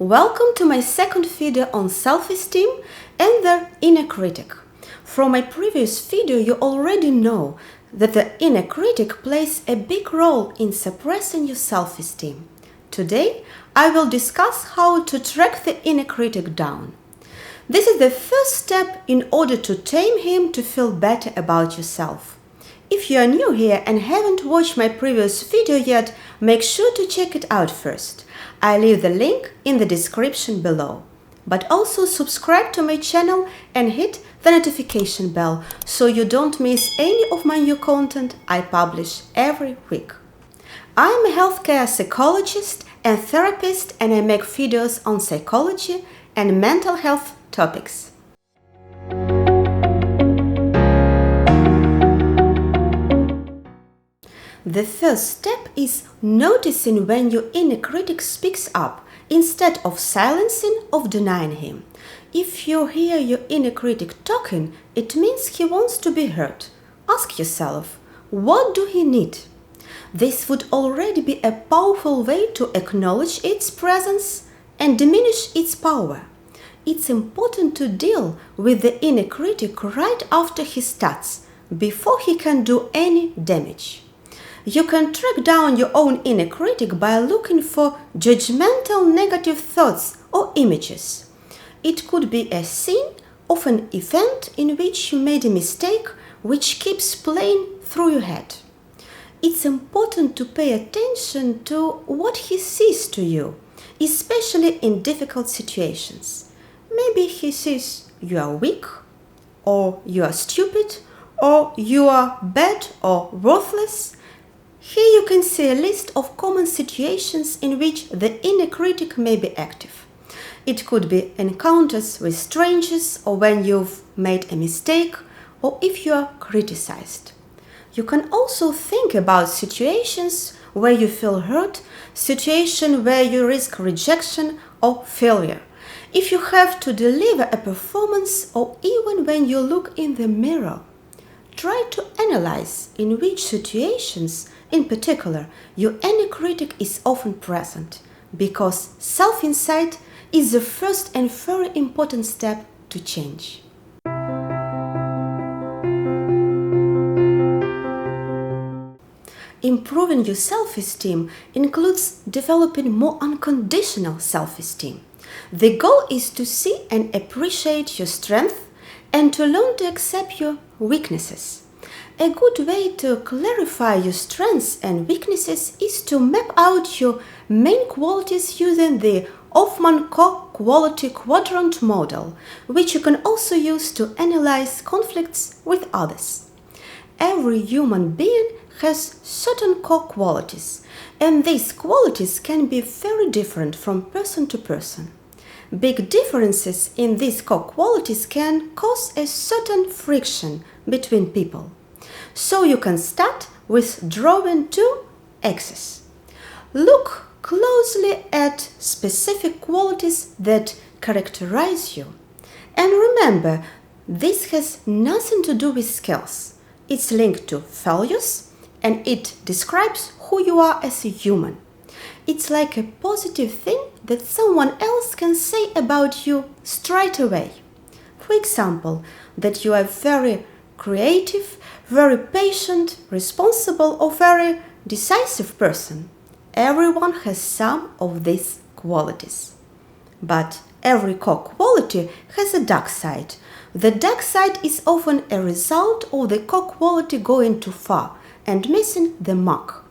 Welcome to my second video on self-esteem and the inner critic. From my previous video you already know that the inner critic plays a big role in suppressing your self-esteem. Today I will discuss how to track the inner critic down. This is the first step in order to tame him to feel better about yourself. If you are new here and haven't watched my previous video yet, make sure to check it out first. I leave the link in the description below. But also subscribe to my channel and hit the notification bell so you don't miss any of my new content I publish every week. I'm a healthcare psychologist and therapist, and I make videos on psychology and mental health topics. The first step is noticing when your inner critic speaks up instead of silencing or denying him. If you hear your inner critic talking, it means he wants to be heard. Ask yourself, what do he need? This would already be a powerful way to acknowledge its presence and diminish its power. It's important to deal with the inner critic right after he starts, before he can do any damage. You can track down your own inner critic by looking for judgmental negative thoughts or images. It could be a scene of an event in which you made a mistake which keeps playing through your head. It's important to pay attention to what he says to you, especially in difficult situations. Maybe he says you are weak, or you are stupid, or you are bad or worthless. Here you can see a list of common situations in which the inner critic may be active. It could be encounters with strangers, or when you've made a mistake, or if you are criticized. You can also think about situations where you feel hurt, situations where you risk rejection or failure. If you have to deliver a performance, or even when you look in the mirror. Try to analyze in which situations, in particular, your inner critic is often present, because self-insight is the first and very important step to change. Improving your self-esteem includes developing more unconditional self-esteem. The goal is to see and appreciate your strengths and to learn to accept your weaknesses. A good way to clarify your strengths and weaknesses is to map out your main qualities using the Hoffman Core Quality Quadrant model, which you can also use to analyze conflicts with others. Every human being has certain core qualities, and these qualities can be very different from person to person. Big differences in these core qualities can cause a certain friction between people. So you can start with drawing two axes. Look closely at specific qualities that characterize you. And remember, this has nothing to do with skills. It's linked to values, and it describes who you are as a human. It's like a positive thing that someone else can say about you straight away. For example, that you are very creative, very patient, responsible, or very decisive person. Everyone has some of these qualities. But every core quality has a dark side. The dark side is often a result of the core quality going too far and missing the mark.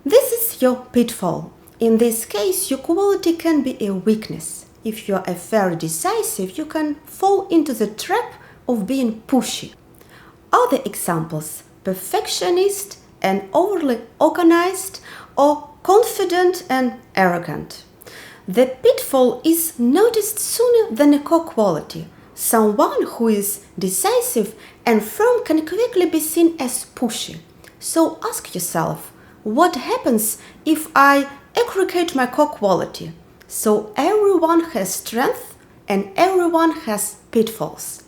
This is your pitfall. In this case, your quality can be a weakness. If you are very decisive, you can fall into the trap of being pushy. Other examples: perfectionist and overly organized, or confident and arrogant. The pitfall is noticed sooner than a core quality. Someone who is decisive and firm can quickly be seen as pushy. So ask yourself, what happens if I aggregate my core quality? So everyone has strength and everyone has pitfalls.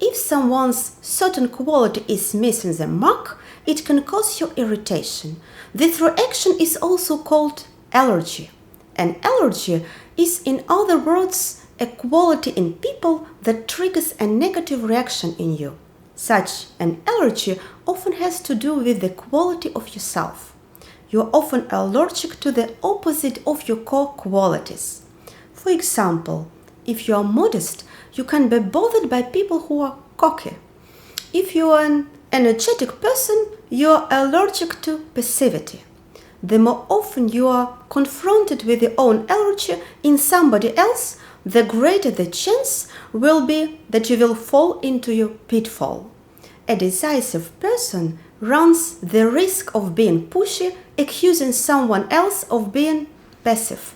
If someone's certain quality is missing the mark, it can cause you irritation. This reaction is also called allergy. An allergy is, in other words, a quality in people that triggers a negative reaction in you. Such an allergy often has to do with the quality of yourself. You are often allergic to the opposite of your core qualities. For example, if you are modest, you can be bothered by people who are cocky. If you are an energetic person, you are allergic to passivity. The more often you are confronted with your own allergy in somebody else, the greater the chance will be that you will fall into your pitfall. A decisive person runs the risk of being pushy, accusing someone else of being passive.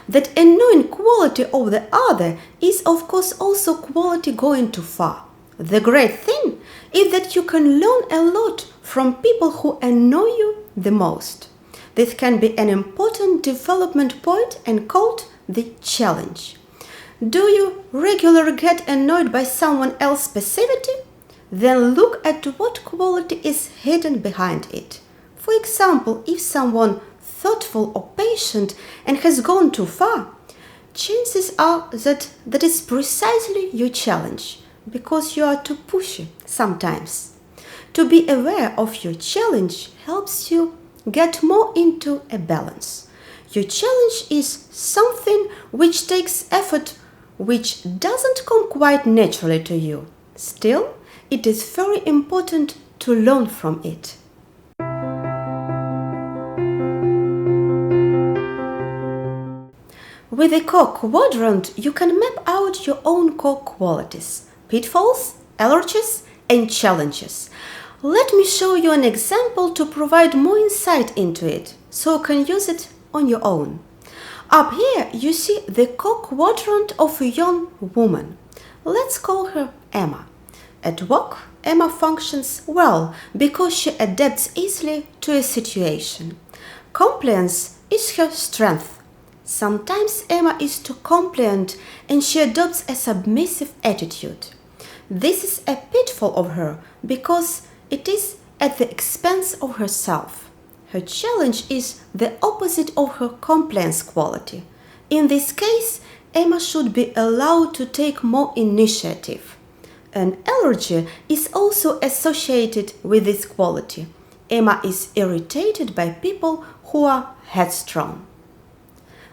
That annoying quality of the other is, of course, also quality going too far. The great thing is that you can learn a lot from people who annoy you the most. This can be an important development point and called the challenge. Do you regularly get annoyed by someone else's passivity? Then look at what quality is hidden behind it. For example, if someone thoughtful or patient and has gone too far, chances are that is precisely your challenge, because you are too pushy sometimes. To be aware of your challenge helps you get more into a balance. Your challenge is something which takes effort, which doesn't come quite naturally to you. Still, it is very important to learn from it. With the core quadrant, you can map out your own core qualities, pitfalls, allergies, and challenges. Let me show you an example to provide more insight into it, so you can use it on your own. Up here, you see the core quadrant of a young woman. Let's call her Emma. At work, Emma functions well because she adapts easily to a situation. Compliance is her strength. Sometimes Emma is too compliant and she adopts a submissive attitude. This is a pitfall of her because it is at the expense of herself. Her challenge is the opposite of her compliance quality. In this case, Emma should be allowed to take more initiative. An allergy is also associated with this quality. Emma is irritated by people who are headstrong.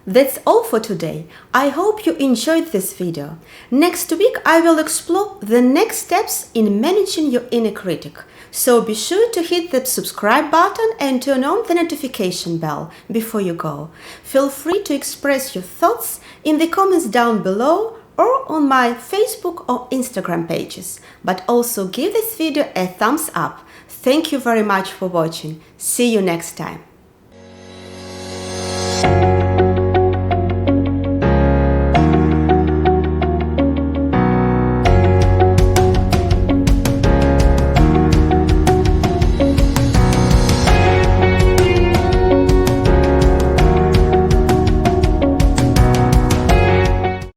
That's all for today. I hope you enjoyed this video. Next week I will explore the next steps in managing your inner critic. So be sure to hit that subscribe button and turn on the notification bell before you go. Feel free to express your thoughts in the comments down below or on my Facebook or Instagram pages. But also give this video a thumbs up. Thank you very much for watching. See you next time.